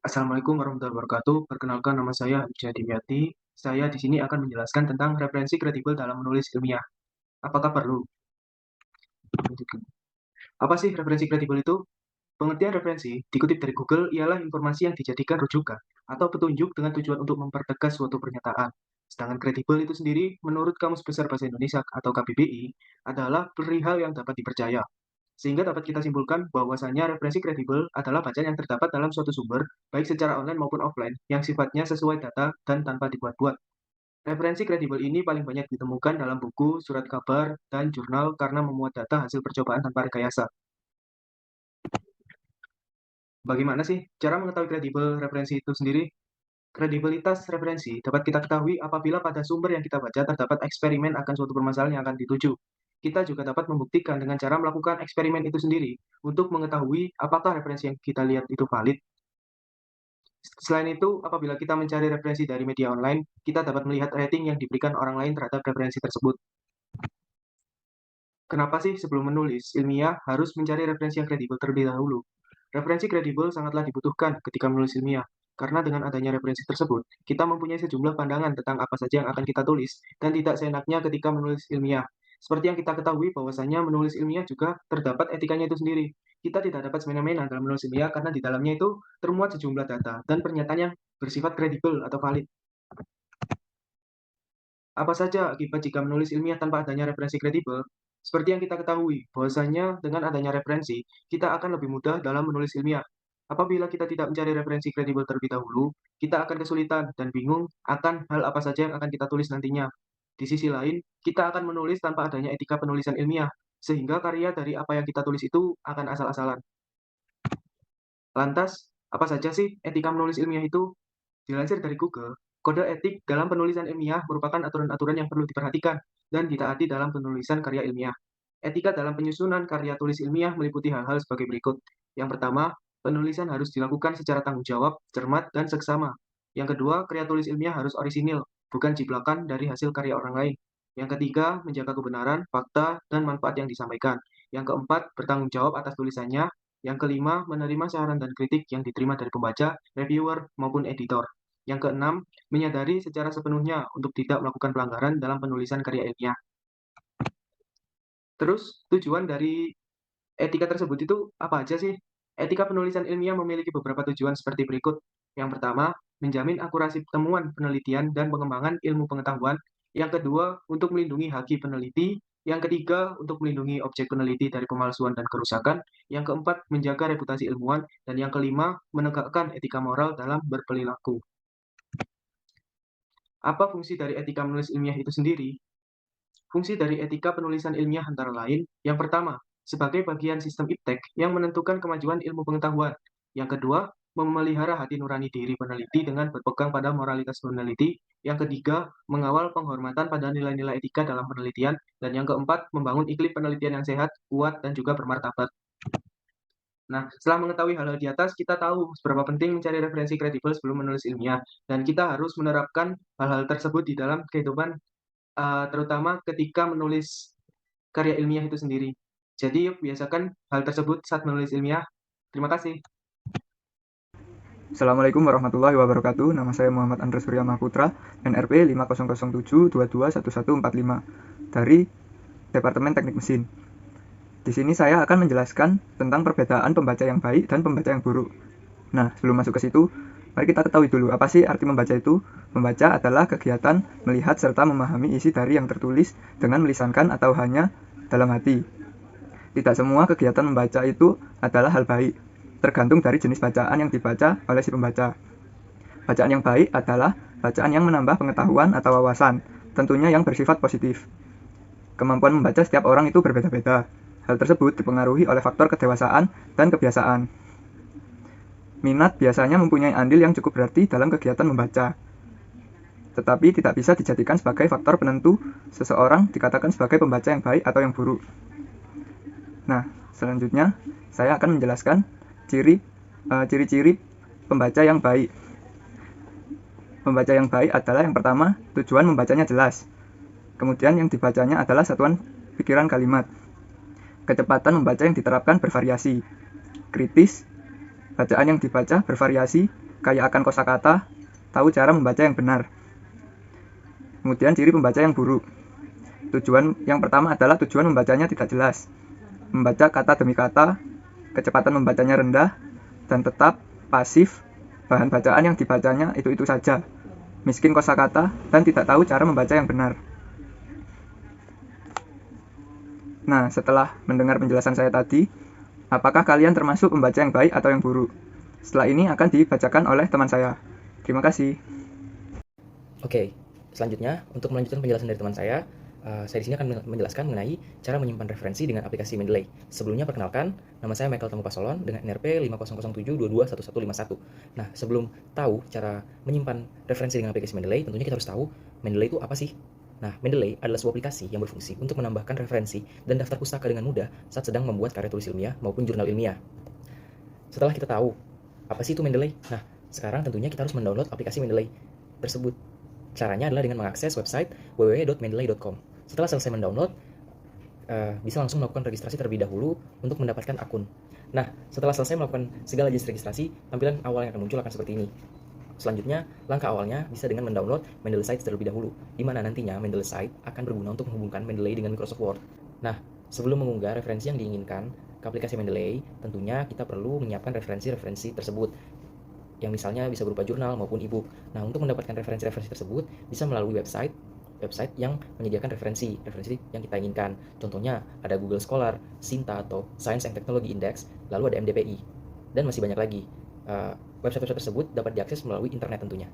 Assalamualaikum warahmatullahi wabarakatuh. Perkenalkan nama saya Ija Dimyati. Saya di sini akan menjelaskan tentang referensi kredibel dalam menulis ilmiah. Apakah perlu? Apa sih referensi kredibel itu? Pengertian referensi dikutip dari Google ialah informasi yang dijadikan rujukan atau petunjuk dengan tujuan untuk mempertegas suatu pernyataan. Sedangkan kredibel itu sendiri, menurut Kamus Besar Bahasa Indonesia atau KBBI, adalah perihal yang dapat dipercaya. Sehingga dapat kita simpulkan bahwasannya referensi kredibel adalah bacaan yang terdapat dalam suatu sumber, baik secara online maupun offline, yang sifatnya sesuai data dan tanpa dibuat-buat. Referensi kredibel ini paling banyak ditemukan dalam buku, surat kabar, dan jurnal karena memuat data hasil percobaan tanpa rekayasa. Bagaimana sih cara mengetahui kredibel referensi itu sendiri? Kredibilitas referensi dapat kita ketahui apabila pada sumber yang kita baca terdapat eksperimen akan suatu permasalahan yang akan dituju. Kita juga dapat membuktikan dengan cara melakukan eksperimen itu sendiri untuk mengetahui apakah referensi yang kita lihat itu valid. Selain itu, apabila kita mencari referensi dari media online, kita dapat melihat rating yang diberikan orang lain terhadap referensi tersebut. Kenapa sih sebelum menulis ilmiah harus mencari referensi yang kredibel terlebih dahulu? Referensi kredibel sangatlah dibutuhkan ketika menulis ilmiah, karena dengan adanya referensi tersebut, kita mempunyai sejumlah pandangan tentang apa saja yang akan kita tulis dan tidak seenaknya ketika menulis ilmiah. Seperti yang kita ketahui bahwasanya menulis ilmiah juga terdapat etikanya itu sendiri. Kita tidak dapat semena-mena dalam menulis ilmiah karena di dalamnya itu termuat sejumlah data dan pernyataan yang bersifat kredibel atau valid. Apa saja akibat jika menulis ilmiah tanpa adanya referensi kredibel? Seperti yang kita ketahui, bahwasanya dengan adanya referensi, kita akan lebih mudah dalam menulis ilmiah. Apabila kita tidak mencari referensi kredibel terlebih dahulu, kita akan kesulitan dan bingung akan hal apa saja yang akan kita tulis nantinya. Di sisi lain, kita akan menulis tanpa adanya etika penulisan ilmiah, sehingga karya dari apa yang kita tulis itu akan asal-asalan. Lantas, apa saja sih etika menulis ilmiah itu? Dilansir dari Google, kode etik dalam penulisan ilmiah merupakan aturan-aturan yang perlu diperhatikan dan ditaati dalam penulisan karya ilmiah. Etika dalam penyusunan karya tulis ilmiah meliputi hal-hal sebagai berikut. Yang pertama, penulisan harus dilakukan secara tanggung jawab, cermat, dan seksama. Yang kedua, karya tulis ilmiah harus orisinil, bukan ciplakan dari hasil karya orang lain. Yang ketiga, menjaga kebenaran, fakta, dan manfaat yang disampaikan. Yang keempat, bertanggung jawab atas tulisannya. Yang kelima, menerima saran dan kritik yang diterima dari pembaca, reviewer, maupun editor. Yang keenam, menyadari secara sepenuhnya untuk tidak melakukan pelanggaran dalam penulisan karya ilmiah. Terus, tujuan dari etika tersebut itu apa aja sih? Etika penulisan ilmiah memiliki beberapa tujuan seperti berikut. Yang pertama, menjamin akurasi temuan penelitian dan pengembangan ilmu pengetahuan. Yang kedua, untuk melindungi haki peneliti. Yang ketiga, untuk melindungi objek peneliti dari pemalsuan dan kerusakan. Yang keempat, menjaga reputasi ilmuwan. Dan yang kelima, menegakkan etika moral dalam berperilaku. Apa fungsi dari etika menulis ilmiah itu sendiri? Fungsi dari etika penulisan ilmiah antara lain, yang pertama, sebagai bagian sistem iptek yang menentukan kemajuan ilmu pengetahuan. Yang kedua, memelihara hati nurani diri peneliti dengan berpegang pada moralitas peneliti. Yang ketiga, mengawal penghormatan pada nilai-nilai etika dalam penelitian. Dan yang keempat, membangun iklim penelitian yang sehat, kuat, dan juga bermartabat. Nah, setelah mengetahui hal-hal di atas, kita tahu seberapa penting mencari referensi kredibel sebelum menulis ilmiah. Dan kita harus menerapkan hal-hal tersebut di dalam kehidupan, terutama ketika menulis karya ilmiah itu sendiri. Jadi, yuk biasakan hal tersebut saat menulis ilmiah. Terima kasih. Assalamualaikum warahmatullahi wabarakatuh. Nama saya Muhammad Andres Surya Mahputra, NRP 5007221145 dari Departemen Teknik Mesin. Di sini saya akan menjelaskan tentang perbedaan pembaca yang baik dan pembaca yang buruk. Nah, sebelum masuk ke situ, mari kita ketahui dulu apa sih arti membaca itu. Membaca adalah kegiatan melihat serta memahami isi dari yang tertulis dengan melisankan atau hanya dalam hati. Tidak semua kegiatan membaca itu adalah hal baik, tergantung dari jenis bacaan yang dibaca oleh si pembaca. Bacaan yang baik adalah bacaan yang menambah pengetahuan atau wawasan, tentunya yang bersifat positif. Kemampuan membaca setiap orang itu berbeda-beda. Hal tersebut dipengaruhi oleh faktor kedewasaan dan kebiasaan. Minat biasanya mempunyai andil yang cukup berarti dalam kegiatan membaca, tetapi tidak bisa dijadikan sebagai faktor penentu seseorang dikatakan sebagai pembaca yang baik atau yang buruk. Nah, selanjutnya saya akan menjelaskan ciri-ciri pembaca yang baik. Pembaca yang baik adalah yang pertama, tujuan membacanya jelas. Kemudian yang dibacanya adalah satuan pikiran kalimat. Kecepatan membaca yang diterapkan bervariasi, kritis, bacaan yang dibaca bervariasi, kaya akan kosakata, tahu cara membaca yang benar. Kemudian ciri pembaca yang buruk. Tujuan yang pertama adalah tujuan membacanya tidak jelas, membaca kata demi kata, kecepatan membacanya rendah, dan tetap pasif, bahan bacaan yang dibacanya itu-itu saja, miskin kosakata, dan tidak tahu cara membaca yang benar. Nah, setelah mendengar penjelasan saya tadi, apakah kalian termasuk pembaca yang baik atau yang buruk? Setelah ini akan dibacakan oleh teman saya. Terima kasih. Oke, selanjutnya untuk melanjutkan penjelasan dari teman saya di sini akan menjelaskan mengenai cara menyimpan referensi dengan aplikasi Mendeley. Sebelumnya perkenalkan, nama saya Michael Tamu Pasolon dengan NRP 5007221151. Nah, sebelum tahu cara menyimpan referensi dengan aplikasi Mendeley, tentunya kita harus tahu Mendeley itu apa sih? Nah, Mendeley adalah sebuah aplikasi yang berfungsi untuk menambahkan referensi dan daftar pustaka dengan mudah saat sedang membuat karya tulis ilmiah maupun jurnal ilmiah. Setelah kita tahu apa sih itu Mendeley, nah sekarang tentunya kita harus mendownload aplikasi Mendeley tersebut. Caranya adalah dengan mengakses website www.mendeley.com. Setelah selesai mendownload, bisa langsung melakukan registrasi terlebih dahulu untuk mendapatkan akun. Nah, setelah selesai melakukan segala jenis registrasi, tampilan awal yang akan muncul akan seperti ini. Selanjutnya, langkah awalnya bisa dengan mendownload Mendeley Site terlebih dahulu, di mana nantinya Mendeley Site akan berguna untuk menghubungkan Mendeley dengan Microsoft Word. Nah, sebelum mengunggah referensi yang diinginkan ke aplikasi Mendeley, tentunya kita perlu menyiapkan referensi-referensi tersebut, yang misalnya bisa berupa jurnal maupun e-book. Nah, untuk mendapatkan referensi-referensi tersebut, bisa melalui website yang menyediakan referensi yang kita inginkan. Contohnya ada Google Scholar, Sinta atau Science and Technology Index, lalu ada MDPI, dan masih banyak lagi. Website-website tersebut dapat diakses melalui internet tentunya.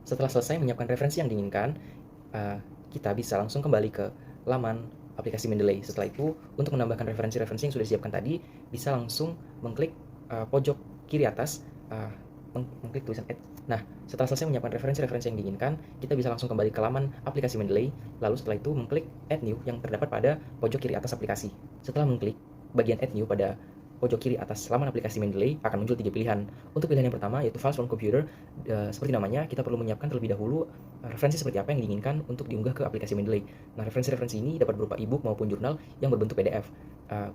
Setelah selesai menyiapkan referensi yang diinginkan, kita bisa langsung kembali ke laman aplikasi Mendeley. Setelah itu, untuk menambahkan referensi-referensi yang sudah disiapkan tadi, bisa langsung mengklik pojok kiri atas, mengklik tulisan add. Nah, setelah selesai menyiapkan referensi-referensi yang diinginkan, kita bisa langsung kembali ke laman aplikasi Mendeley, lalu setelah itu mengklik add new yang terdapat pada pojok kiri atas aplikasi. Setelah mengklik bagian add new pada pojok kiri atas laman aplikasi Mendeley, akan muncul 3 pilihan. Untuk pilihan yang pertama yaitu Files from Computer, seperti namanya, kita perlu menyiapkan terlebih dahulu referensi seperti apa yang diinginkan untuk diunggah ke aplikasi Mendeley. Nah, referensi-referensi ini dapat berupa e-book maupun jurnal yang berbentuk PDF.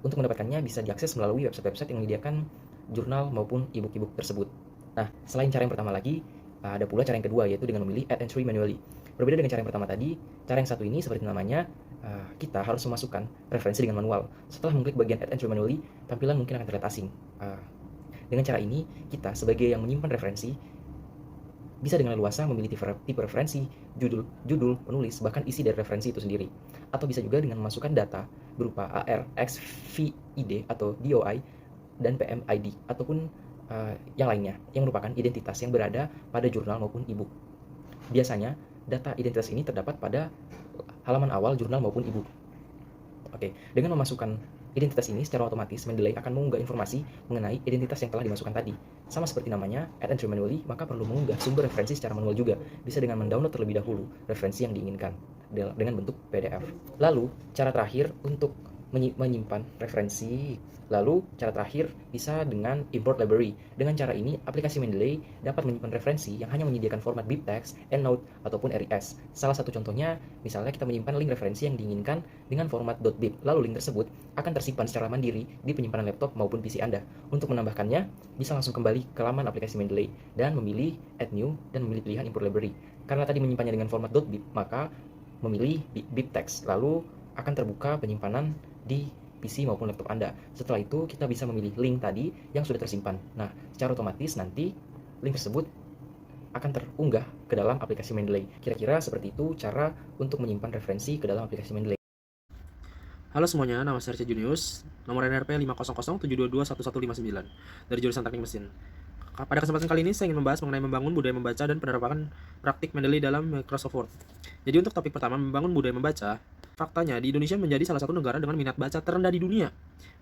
Untuk mendapatkannya bisa diakses melalui website-website yang menyediakan jurnal maupun e-book tersebut. Nah, selain cara yang pertama lagi, ada pula cara yang kedua, yaitu dengan memilih Add Entry Manually. Berbeda dengan cara yang pertama tadi, cara yang satu ini seperti namanya, kita harus memasukkan referensi dengan manual. Setelah mengklik bagian Add Entry Manually, tampilan mungkin akan terlihat asing. Dengan cara ini, kita sebagai yang menyimpan referensi, bisa dengan leluasa memilih tipe referensi, judul, penulis, bahkan isi dari referensi itu sendiri. Atau bisa juga dengan memasukkan data berupa AR, XVI, atau DOI, dan PMID, ataupun yang lainnya, yang merupakan identitas yang berada pada jurnal maupun e-book. Biasanya, data identitas ini terdapat pada halaman awal jurnal maupun e-book. Oke, dengan memasukkan identitas ini secara otomatis Mendeley akan mengunggah informasi mengenai identitas yang telah dimasukkan tadi. Sama seperti namanya, Add Entry Manually, maka perlu mengunggah sumber referensi secara manual juga. Bisa dengan mendownload terlebih dahulu referensi yang diinginkan dengan bentuk PDF. Lalu, cara terakhir untuk menyimpan referensi. Lalu, cara terakhir bisa dengan import library. Dengan cara ini, aplikasi Mendeley dapat menyimpan referensi yang hanya menyediakan format BibTeX, EndNote, ataupun RES. Salah satu contohnya, misalnya kita menyimpan link referensi yang diinginkan dengan format .bib. Lalu link tersebut akan tersimpan secara mandiri di penyimpanan laptop maupun PC Anda. Untuk menambahkannya, bisa langsung kembali ke laman aplikasi Mendeley dan memilih Add New dan memilih pilihan Import Library. Karena tadi menyimpannya dengan format .bib, maka memilih BibTeX. Lalu akan terbuka penyimpanan di PC maupun laptop Anda. Setelah itu, kita bisa memilih link tadi yang sudah tersimpan. Nah, secara otomatis nanti link tersebut akan terunggah ke dalam aplikasi Mendeley. Kira-kira seperti itu cara untuk menyimpan referensi ke dalam aplikasi Mendeley. Halo semuanya, nama saya Richard Junius, nomor NRP 50072221159 dari jurusan Teknik Mesin. Pada kesempatan kali ini saya ingin membahas mengenai membangun budaya membaca dan penerapan praktik Mendeley dalam Microsoft Word. Jadi untuk topik pertama, membangun budaya membaca, faktanya di Indonesia menjadi salah satu negara dengan minat baca terendah di dunia.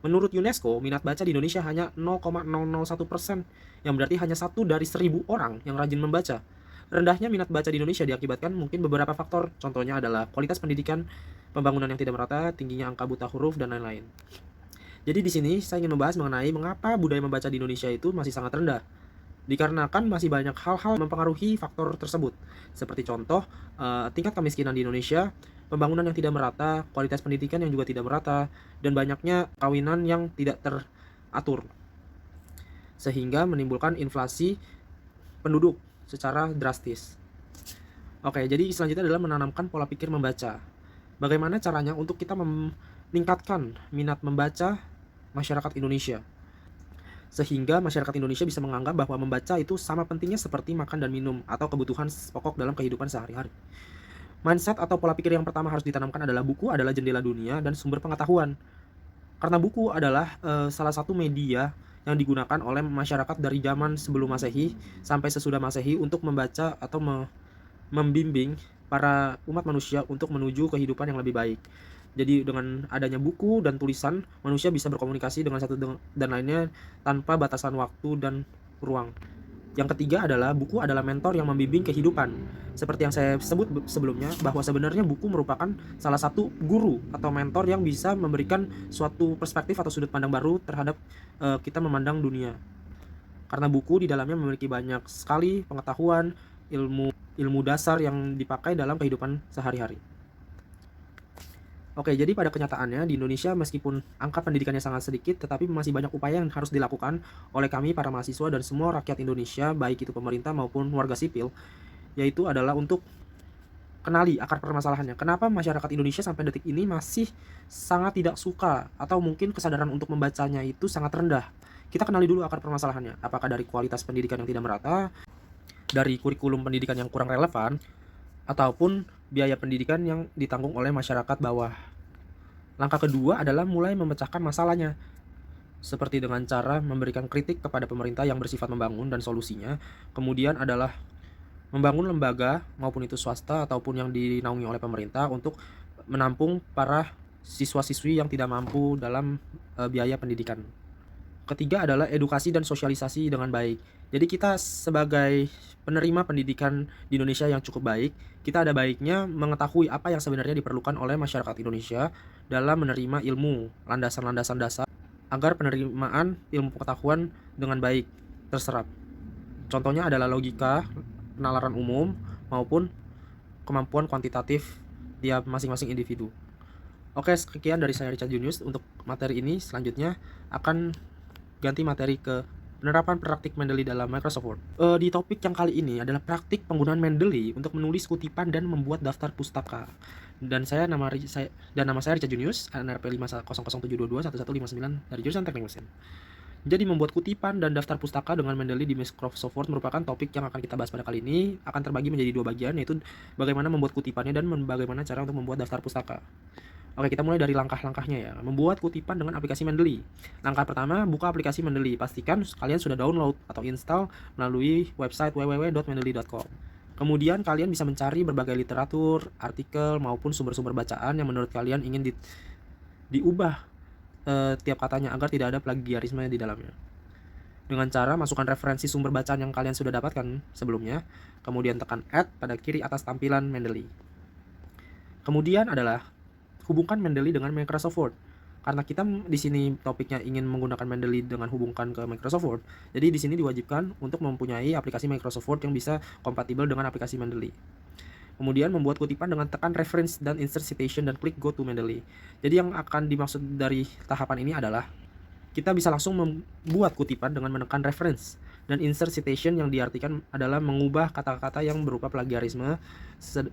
Menurut UNESCO, minat baca di Indonesia hanya 0,001%, yang berarti hanya 1 dari 1.000 orang yang rajin membaca. Rendahnya minat baca di Indonesia diakibatkan mungkin beberapa faktor, contohnya adalah kualitas pendidikan, pembangunan yang tidak merata, tingginya angka buta huruf, dan lain-lain. Jadi di sini saya ingin membahas mengenai mengapa budaya membaca di Indonesia itu masih sangat rendah. Dikarenakan masih banyak hal-hal mempengaruhi faktor tersebut. Seperti contoh, tingkat kemiskinan di Indonesia, pembangunan yang tidak merata, kualitas pendidikan yang juga tidak merata, dan banyaknya kawinan yang tidak teratur. sehingga menimbulkan inflasi penduduk secara drastis. Oke, jadi selanjutnya adalah menanamkan pola pikir membaca. Bagaimana caranya untuk kita meningkatkan minat membaca masyarakat Indonesia, sehingga masyarakat Indonesia bisa menganggap bahwa membaca itu sama pentingnya seperti makan dan minum atau kebutuhan pokok dalam kehidupan sehari-hari. Mindset atau pola pikir yang pertama harus ditanamkan adalah buku adalah jendela dunia dan sumber pengetahuan. Karena buku adalah salah satu media yang digunakan oleh masyarakat dari zaman sebelum Masehi sampai sesudah Masehi untuk membaca atau membimbing para umat manusia untuk menuju kehidupan yang lebih baik. Jadi dengan adanya buku dan tulisan, manusia bisa berkomunikasi dengan satu dan lainnya tanpa batasan waktu dan ruang. Yang ketiga adalah buku adalah mentor yang membimbing kehidupan. Seperti yang saya sebut sebelumnya, bahwa sebenarnya buku merupakan salah satu guru atau mentor yang bisa memberikan suatu perspektif atau sudut pandang baru terhadap kita memandang dunia. Karena buku di dalamnya memiliki banyak sekali pengetahuan, ilmu dasar yang dipakai dalam kehidupan sehari-hari. Oke, jadi pada kenyataannya di Indonesia meskipun angka pendidikannya sangat sedikit, tetapi masih banyak upaya yang harus dilakukan oleh kami para mahasiswa dan semua rakyat Indonesia, baik itu pemerintah maupun warga sipil, yaitu adalah untuk kenali akar permasalahannya. Kenapa masyarakat Indonesia sampai detik ini masih sangat tidak suka atau mungkin kesadaran untuk membacanya itu sangat rendah. Kita kenali dulu akar permasalahannya. Apakah dari kualitas pendidikan yang tidak merata, dari kurikulum pendidikan yang kurang relevan, ataupun biaya pendidikan yang ditanggung oleh masyarakat bawah. Langkah kedua adalah mulai memecahkan masalahnya, seperti dengan cara memberikan kritik kepada pemerintah yang bersifat membangun dan solusinya. Kemudian adalah membangun lembaga, maupun itu swasta ataupun yang dinaungi oleh pemerintah untuk menampung para siswa-siswi yang tidak mampu dalam biaya pendidikan. Ketiga adalah edukasi dan sosialisasi dengan baik. Jadi kita sebagai penerima pendidikan di Indonesia yang cukup baik, kita ada baiknya mengetahui apa yang sebenarnya diperlukan oleh masyarakat Indonesia dalam menerima ilmu, landasan-landasan dasar, agar penerimaan ilmu pengetahuan dengan baik terserap. Contohnya adalah logika, penalaran umum, maupun kemampuan kuantitatif tiap masing-masing individu. Oke, sekian dari saya Richard Junius. Untuk materi ini selanjutnya akan ganti materi ke penerapan praktik Mendeley dalam Microsoft Word. Di topik yang kali ini adalah praktik penggunaan Mendeley untuk menulis kutipan dan membuat daftar pustaka. Dan nama saya Richard Junius, NRP 50007221159 dari jurusan Teknik Mesin. Jadi membuat kutipan dan daftar pustaka dengan Mendeley di Microsoft Word merupakan topik yang akan kita bahas pada kali ini. Akan terbagi menjadi dua bagian, yaitu bagaimana membuat kutipannya dan bagaimana cara untuk membuat daftar pustaka. Oke, kita mulai dari langkah-langkahnya ya. Membuat kutipan dengan aplikasi Mendeley. Langkah pertama, buka aplikasi Mendeley. Pastikan kalian sudah download atau install melalui website www.mendeley.com. Kemudian kalian bisa mencari berbagai literatur, artikel, maupun sumber-sumber bacaan yang menurut kalian ingin diubah tiap katanya agar tidak ada plagiarisme di dalamnya. Dengan cara masukkan referensi sumber bacaan yang kalian sudah dapatkan sebelumnya, kemudian tekan add pada kiri atas tampilan Mendeley. Kemudian adalah hubungkan Mendeley dengan Microsoft Word. Karena kita di sini topiknya ingin menggunakan Mendeley dengan hubungkan ke Microsoft Word, jadi di sini diwajibkan untuk mempunyai aplikasi Microsoft Word yang bisa kompatibel dengan aplikasi Mendeley. Kemudian membuat kutipan dengan tekan reference dan insert citation dan klik go to Mendeley. Jadi yang akan dimaksud dari tahapan ini adalah kita bisa langsung membuat kutipan dengan menekan reference dan insert citation yang diartikan adalah mengubah kata-kata yang berupa plagiarisme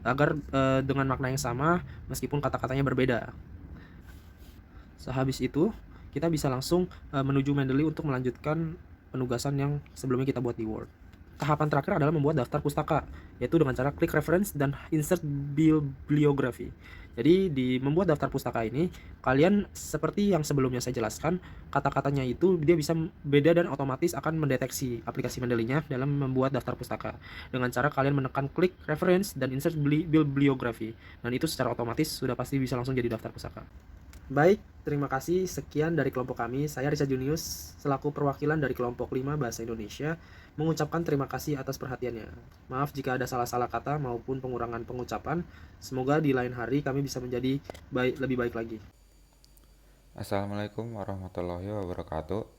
agar dengan makna yang sama meskipun kata-katanya berbeda. Sehabis itu kita bisa langsung menuju Mendeley untuk melanjutkan penugasan yang sebelumnya kita buat di Word. Tahapan terakhir adalah membuat daftar pustaka, yaitu dengan cara klik reference dan insert bibliography. Jadi di membuat daftar pustaka ini, kalian seperti yang sebelumnya saya jelaskan, kata-katanya itu dia bisa beda dan otomatis akan mendeteksi aplikasi Mendeley-nya dalam membuat daftar pustaka. Dengan cara kalian menekan klik reference dan insert bibliography. Dan itu secara otomatis sudah pasti bisa langsung jadi daftar pustaka. Baik, terima kasih. Sekian dari kelompok kami. Saya Richard Junius, selaku perwakilan dari kelompok 5 Bahasa Indonesia, mengucapkan terima kasih atas perhatiannya. Maaf jika ada salah-salah kata maupun pengurangan pengucapan. Semoga di lain hari kami bisa menjadi lebih baik lagi. Assalamualaikum warahmatullahi wabarakatuh.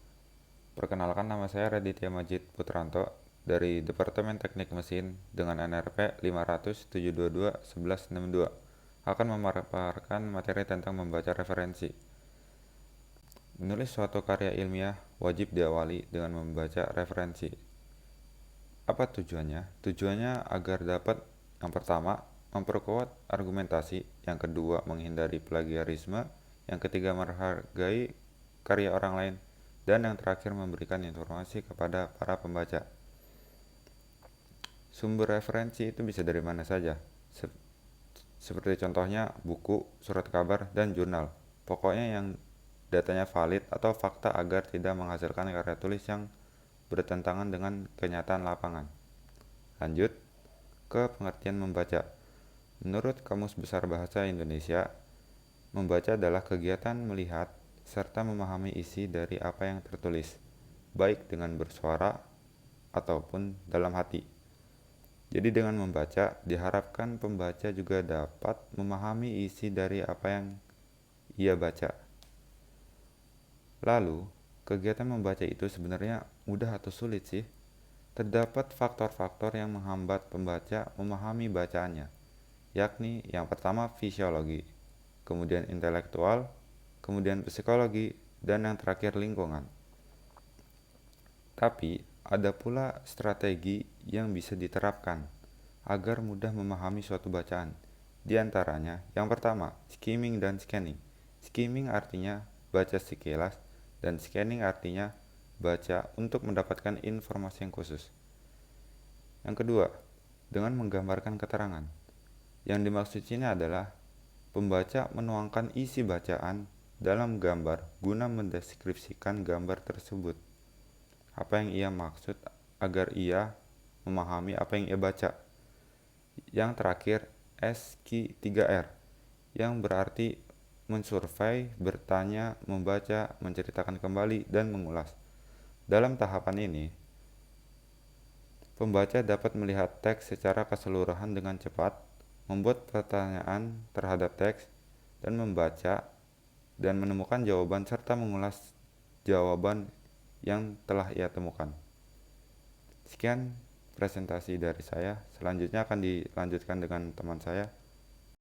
Perkenalkan, nama saya Raditya Majid Putranto dari Departemen Teknik Mesin dengan NRP 50007221162. Akan memaparkan materi tentang membaca referensi. Menulis suatu karya ilmiah wajib diawali dengan membaca referensi. Apa tujuannya? Tujuannya agar dapat, yang pertama, memperkuat argumentasi, yang kedua, menghindari plagiarisme, yang ketiga, menghargai karya orang lain, dan yang terakhir, memberikan informasi kepada para pembaca. Sumber referensi itu bisa dari mana saja, seperti contohnya buku, surat kabar, dan jurnal. Pokoknya yang datanya valid atau fakta agar tidak menghasilkan karya tulis yang bertentangan dengan kenyataan lapangan. Lanjut ke pengertian membaca. Menurut Kamus Besar Bahasa Indonesia, membaca adalah kegiatan melihat serta memahami isi dari apa yang tertulis, baik dengan bersuara ataupun dalam hati. Jadi dengan membaca, diharapkan pembaca juga dapat memahami isi dari apa yang ia baca. Lalu, kegiatan membaca itu sebenarnya mudah atau sulit sih? Terdapat faktor-faktor yang menghambat pembaca memahami bacaannya, yakni yang pertama fisiologi, kemudian intelektual, kemudian psikologi, dan yang terakhir lingkungan. Tapi, ada pula strategi yang bisa diterapkan agar mudah memahami suatu bacaan. Di antaranya, yang pertama, skimming dan scanning. Skimming artinya baca sekilas, dan scanning artinya baca untuk mendapatkan informasi yang khusus. Yang kedua, dengan menggambarkan keterangan. Yang dimaksud sini adalah pembaca menuangkan isi bacaan dalam gambar guna mendeskripsikan gambar tersebut. Apa yang ia maksud agar ia memahami apa yang ia baca. Yang terakhir, SQ3R, yang berarti mensurvei, bertanya, membaca, menceritakan kembali, dan mengulas. Dalam tahapan ini, pembaca dapat melihat teks secara keseluruhan dengan cepat, membuat pertanyaan terhadap teks, dan membaca dan menemukan jawaban serta mengulas jawaban yang telah ia temukan. Sekian presentasi dari saya. Selanjutnya akan dilanjutkan dengan teman saya.